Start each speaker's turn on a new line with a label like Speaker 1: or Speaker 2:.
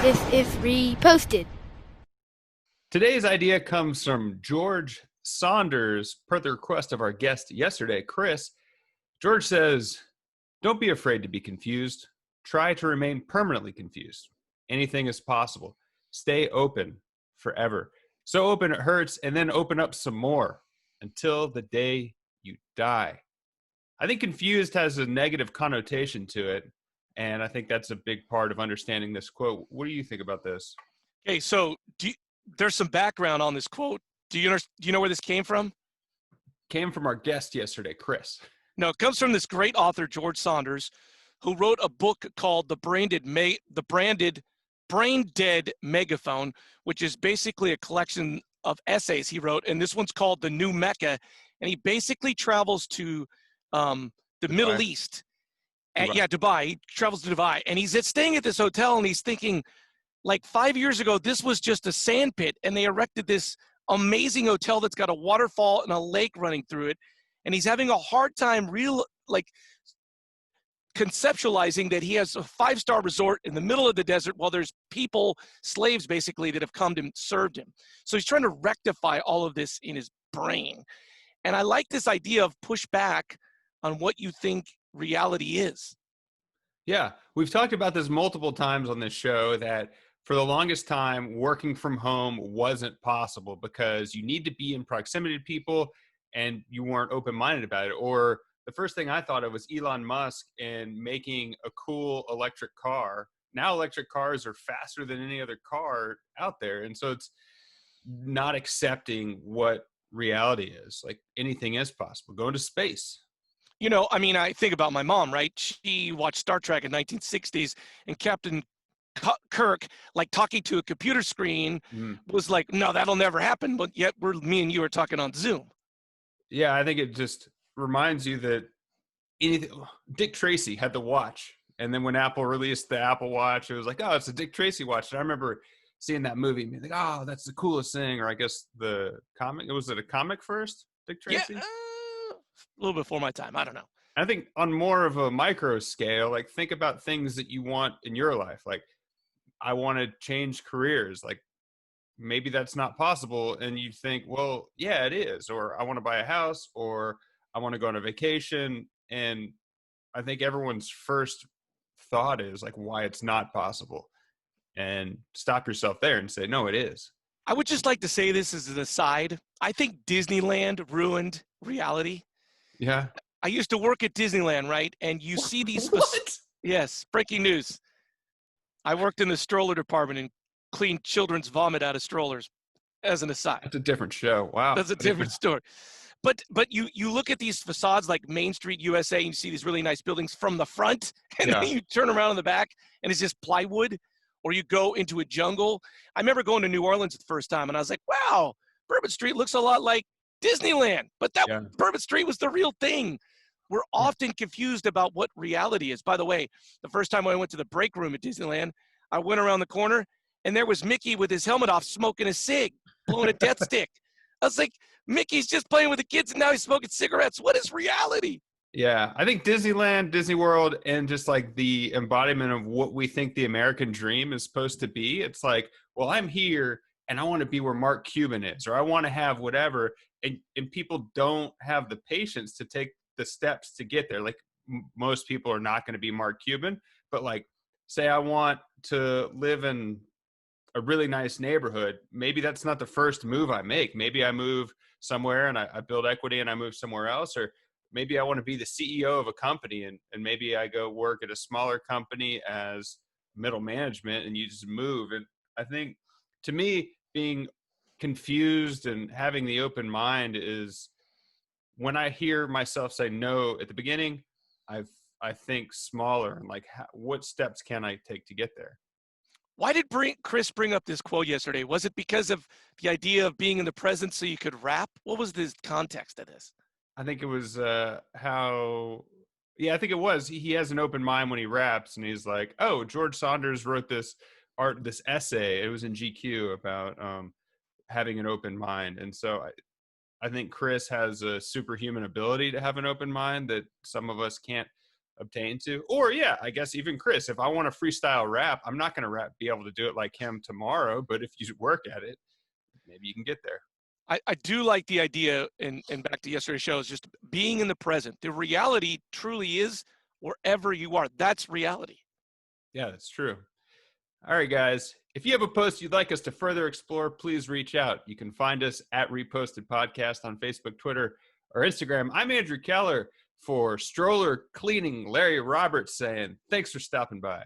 Speaker 1: This is reposted.
Speaker 2: Today's idea comes from George Saunders, per the request of our guest yesterday, Chris. George says, "Don't be afraid to be confused. Try to remain permanently confused. Anything is possible. Stay open forever. So open it hurts, and then open up some more until the day you die." I think confused has a negative connotation to it, and I think that's a big part of understanding this quote. What do you think about this?
Speaker 3: Okay, so there's some background on this quote. Do you know where this came from?
Speaker 2: Came from our guest yesterday, Chris.
Speaker 3: No, it comes from this great author, George Saunders, who wrote a book called the branded Brain Dead Megaphone, which is basically a collection of essays he wrote. And this one's called The New Mecca. And he basically travels to the Middle East. Dubai. He travels to Dubai. And he's staying at this hotel, and he's thinking, like 5 years ago, this was just a sand pit, and they erected this amazing hotel that's got a waterfall and a lake running through it. And he's having a hard time conceptualizing that he has a 5-star resort in the middle of the desert while there's people, slaves basically, that have come to served him. So he's trying to rectify all of this in his brain. And I like this idea of push back on what you think reality is.
Speaker 2: Yeah, we've talked about this multiple times on this show that for the longest time, working from home wasn't possible because you need to be in proximity to people and you weren't open-minded about it. Or the first thing I thought of was Elon Musk and making a cool electric car. Now electric cars are faster than any other car out there. And so it's not accepting what reality is. Like anything is possible. Going to space.
Speaker 3: You know, I mean, I think about my mom, right? She watched Star Trek in 1960s, and Captain Kirk, like talking to a computer screen, was like, no, that'll never happen. But yet me and you are talking on Zoom.
Speaker 2: Yeah, I think it just reminds you that Dick Tracy had the watch. And then when Apple released the Apple Watch, it was like, oh, it's a Dick Tracy watch. And I remember seeing that movie and being like, oh, that's the coolest thing. Or I guess the comic, was it a comic first, Dick Tracy?
Speaker 3: Yeah, a little before my time. I don't know.
Speaker 2: I think on more of a micro scale, like think about things that you want in your life. Like I want to change careers. Like maybe that's not possible. And you think, well, yeah, it is. Or I want to buy a house, or I want to go on a vacation. And I think everyone's first thought is like why it's not possible. And stop yourself there and say, no, it is.
Speaker 3: I would just like to say this as an aside. I think Disneyland ruined reality.
Speaker 2: Yeah.
Speaker 3: I used to work at Disneyland, right? And you see these.
Speaker 2: What?
Speaker 3: Yes, breaking news. I worked in the stroller department and cleaned children's vomit out of strollers, as an aside.
Speaker 2: That's a different show. Wow.
Speaker 3: That's a different story. But you look at these facades like Main Street USA, and you see these really nice buildings from the front, and then you turn around in the back, and it's just plywood. Or you go into a jungle. I remember going to New Orleans the first time, and I was like, wow, Bourbon Street looks a lot like Disneyland. But Bourbon Street was the real thing. We're often confused about what reality is. By the way, the first time I went to the break room at Disneyland, I went around the corner, and there was Mickey with his helmet off smoking a cig, blowing a death stick. I was like, Mickey's just playing with the kids, and now he's smoking cigarettes. What is reality?
Speaker 2: Yeah, I think Disneyland, Disney World, and just like the embodiment of what we think the American dream is supposed to be. It's like, well, I'm here and I want to be where Mark Cuban is, or I want to have whatever. And people don't have the patience to take the steps to get there. Like most people are not going to be Mark Cuban, but like, say I want to live in a really nice neighborhood. Maybe that's not the first move I make. Maybe I move somewhere and I build equity and I move somewhere else, or maybe I want to be the CEO of a company and maybe I go work at a smaller company as middle management, and you just move. And I think to me, being confused and having the open mind is when I hear myself say no at the beginning, I think smaller and like, what steps can I take to get there?
Speaker 3: Why did Chris bring up this quote yesterday? Was it because of the idea of being in the present so you could rap? What was the context of this?
Speaker 2: I think it was I think it was. He has an open mind when he raps, and he's like, oh, George Saunders wrote this essay. It was in GQ about having an open mind. And so I think Chris has a superhuman ability to have an open mind that some of us can't obtain to. Or yeah, I guess even Chris, if I want to freestyle rap, I'm not going to be able to do it like him tomorrow, but if you work at it, maybe you can get there.
Speaker 3: I do like the idea, and back to yesterday's show, is just being in the present. The reality truly is wherever you are. That's reality.
Speaker 2: Yeah, that's true. All right, guys. If you have a post you'd like us to further explore, please reach out. You can find us at Reposted Podcast on Facebook, Twitter, or Instagram. I'm Andrew Keller for Stroller Cleaning. Larry Roberts saying, thanks for stopping by.